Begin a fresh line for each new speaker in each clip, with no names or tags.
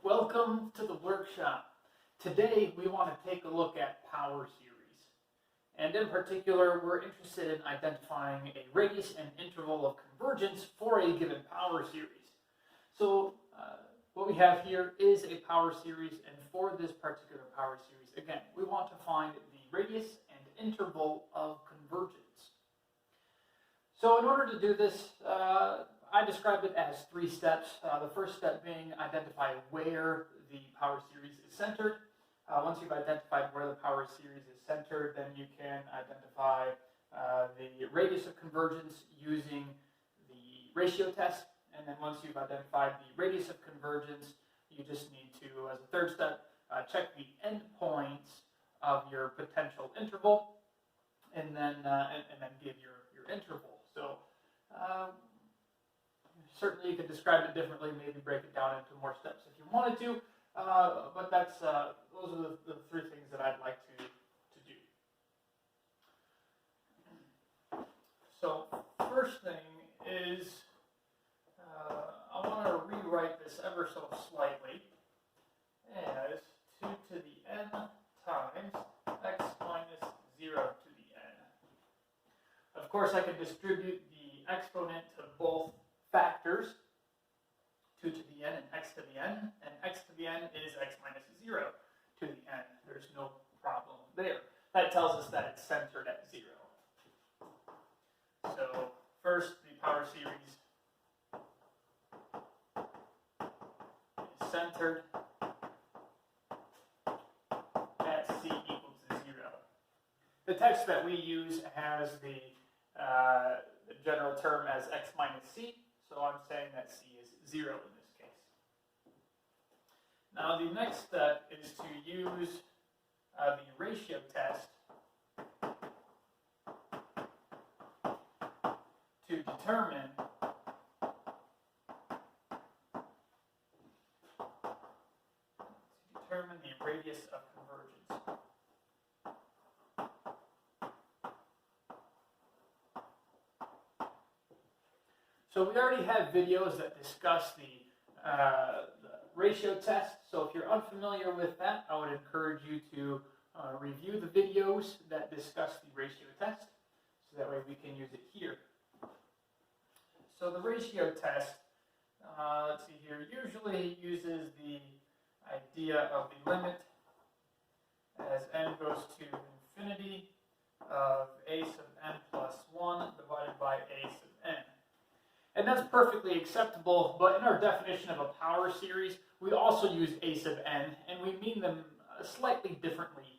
Welcome to the workshop. Today we want to take a look at power series. And in particular, we're interested in identifying a radius and interval of convergence for a given power series. So what we have here is a power series, and for this particular power series, again, we want to find the radius and interval of convergence. So in order to do this, I described it as 3 steps. The first step being identify where the power series is centered. Once you've identified where the power series is centered, then you can identify the radius of convergence using the ratio test. And then once you've identified the radius of convergence, you just need to, as a third step, check the endpoints of your potential interval, and then give your interval. So certainly you could describe it differently, maybe break it down into more steps if you wanted to, but that's those are the 3 things that I'd like to do. So first thing is I want to rewrite this ever so slightly as 2 to the n times x minus 0 to the n. Of course, I can distribute the exponent of both factors, 2 to the n and x to the n, and x to the n is x minus 0 to the n. There's no problem there. That tells us that it's centered at 0. So first, the power series is centered at c equals to 0. The text that we use has the general term as x minus c, so I'm saying that c is 0 in this case. Now the next step is to use the ratio test to determine the radius of convergence. So we already have videos that discuss the ratio test. So if you're unfamiliar with that, I would encourage you to review the videos that discuss the ratio test, so that way we can use it here. So the ratio test, let's see here, usually uses the idea of the limit as n goes to infinity of a sub n plus 1 divided by a sub n. And that's perfectly acceptable, but in our definition of a power series, we also use a sub n, and we mean them slightly differently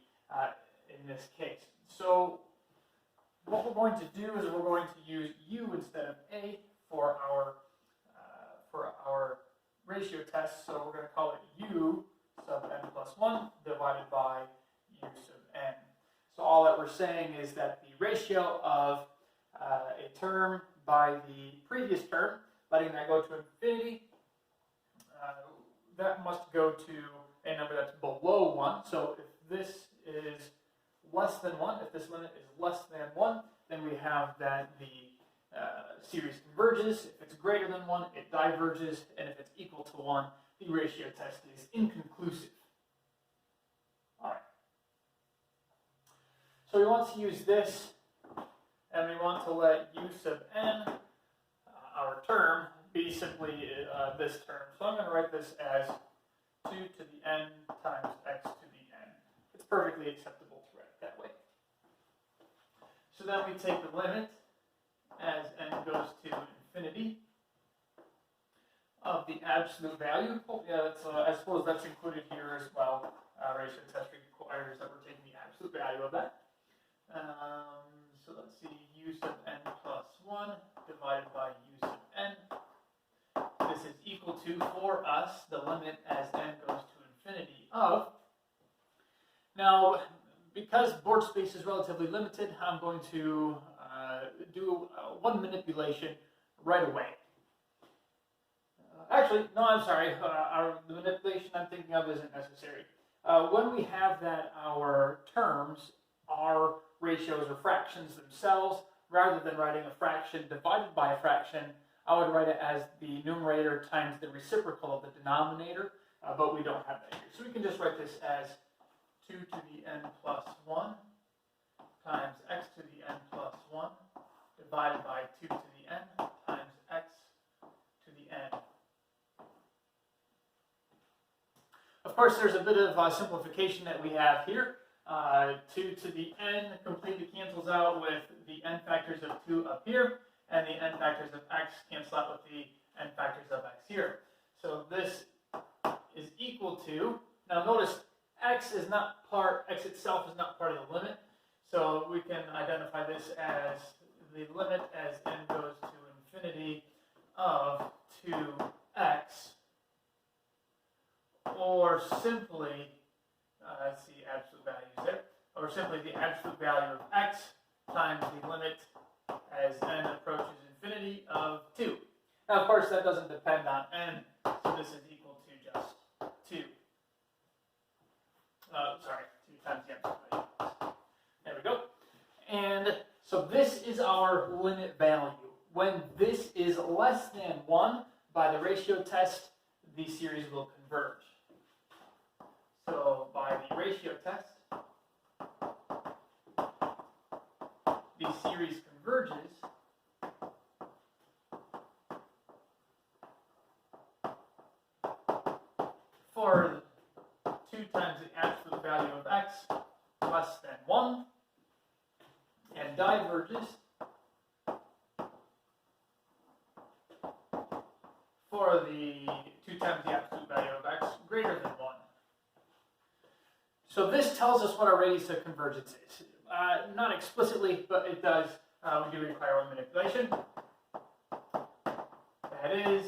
in this case. So what we're going to do is we're going to use u instead of a for our ratio test. So we're going to call it u sub n plus 1 divided by u sub n. So all that we're saying is that the ratio of a term by the previous term, letting that go to infinity, that must go to a number that's below 1. So if this is less than 1, if this limit is less than 1, then we have that the series converges. If it's greater than 1, it diverges, and if it's equal to 1, the ratio test is inconclusive. All right. So we want to use this, and we want to let u sub n, our term, be simply this term. So I'm going to write this as 2 to the n times x to the n. It's perfectly acceptable to write it that way. So then we take the limit as n goes to infinity of the absolute value. Oh, yeah, I suppose that's included here as well. Ratio test requires that we're taking the absolute value of that. So let's see, u sub n plus 1 divided by u sub n. This is equal to, for us, the limit as n goes to infinity of. Now, because board space is relatively limited, I'm going to do one manipulation right away. Actually, no, I'm sorry. The manipulation I'm thinking of isn't necessary. When we have that our terms are ratios or fractions themselves, rather than writing a fraction divided by a fraction, I would write it as the numerator times the reciprocal of the denominator. but we don't have that here. So we can just write this as 2 to the n plus 1 times x to the n plus 1 divided by 2 to the n times x to the n. Of course, there's a bit of simplification that we have here. 2 to the n completely cancels out with the n factors of 2 up here, and the n factors of x cancel out with the n factors of x here. So this is equal to, now notice x itself is not part of the limit, so we can identify this as the limit as n goes to infinity of 2x, or simply, let's see, absolute values there, or simply the absolute value of x times the limit as n approaches infinity of 2. Now, of course, that doesn't depend on n, so this is equal to just 2. 2 times the absolute value of x. There we go. And so this is our limit value. When this is less than 1, by the ratio test, the series will converge. So by the ratio test, the series converges for 2 times the absolute value of x less than 1, and diverges for the 2 times the absolute value of x greater than 1. So this tells us what our radius of convergence is. Not explicitly, but it does. We do require one manipulation. That is,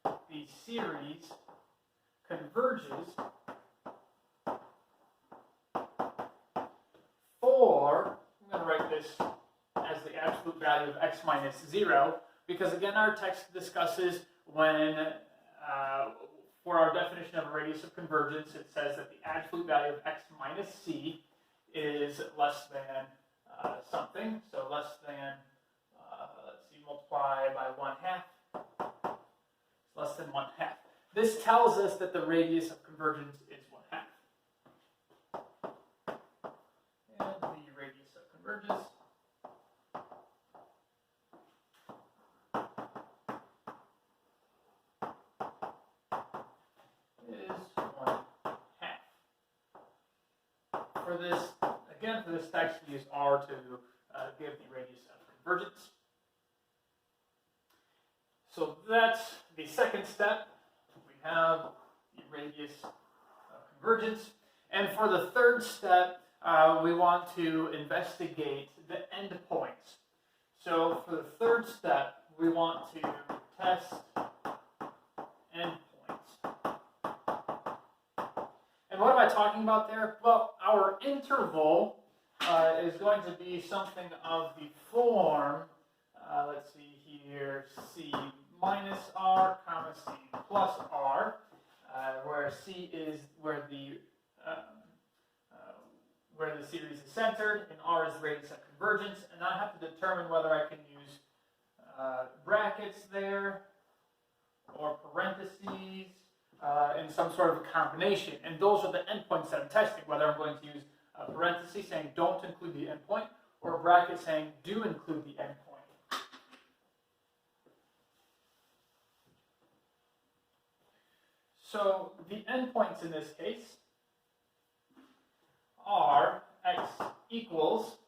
the series converges for, I'm going to write this as the absolute value of x minus 0, because again our text discusses when, for our definition of a radius of convergence, it says that the absolute value of x minus c is less than something, so less than, let's see, multiply by 1/2, less than 1/2. This tells us that the radius of convergence is 1/2. And the radius of convergence is 1/2. For this, again, for this text, we use r to give the radius of convergence. So that's the second step. We have the radius of convergence. And for the third step, we want to investigate the endpoints. So for the third step, we want to test endpoints. And what am I talking about there? Well, our interval is going to be something of the form, let's see here, c minus r, comma c plus r, where c is where the series is centered, and r is the radius of convergence, and I have to determine whether I can use brackets there or parentheses in some sort of a combination, and those are the endpoints that I'm testing, whether I'm going to use a parenthesis saying don't include the endpoint, or a bracket saying do include the endpoint. So the endpoints in this case are x equals,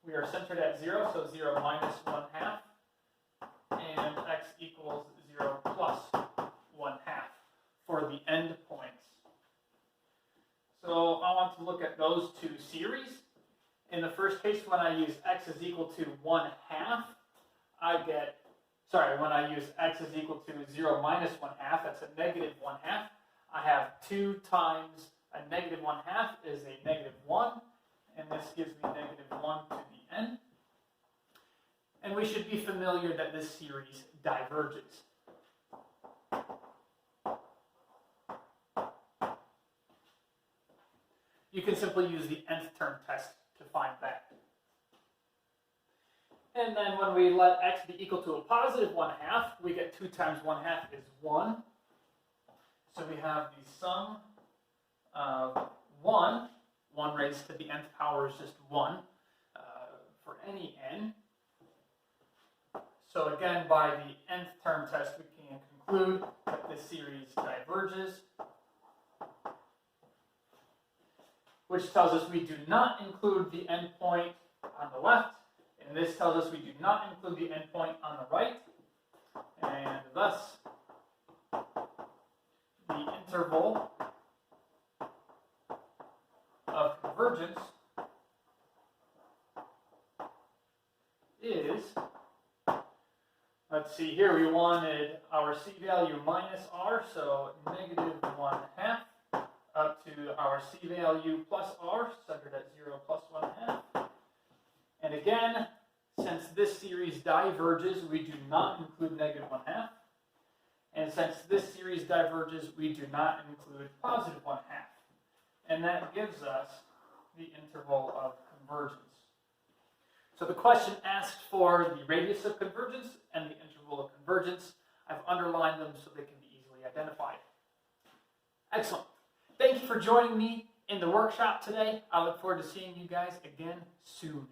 we are centered at 0, so 0 minus 1/2, and x equals 0 plus 1/2 for the endpoints. So I want to look at those two series. In the first case, when I use x is equal to 1/2, when I use x is equal to 0 minus 1/2, that's a negative 1/2. I have 2 times a negative 1/2 is a negative 1, and this gives me negative 1 to the n. And we should be familiar that this series diverges. You can simply use the nth term test to find that. And then when we let x be equal to a positive 1/2, we get 2 times 1/2 is 1. So we have the sum of 1 raised to the nth power is just 1 for any n. So again, by the nth term test, we can conclude that this series diverges, which tells us we do not include the endpoint on the left, and this tells us we do not include the endpoint on the right, and thus the interval of convergence is, let's see here, we wanted our c value minus r, so negative 1/2, up to our c value plus r, centered at 0 plus 1/2. And again, since this series diverges, we do not include negative 1/2. And since this series diverges, we do not include positive 1/2. And that gives us the interval of convergence. So the question asked for the radius of convergence and the interval of convergence. I've underlined them so they can be easily identified. Excellent. Thank you for joining me in the workshop today. I look forward to seeing you guys again soon.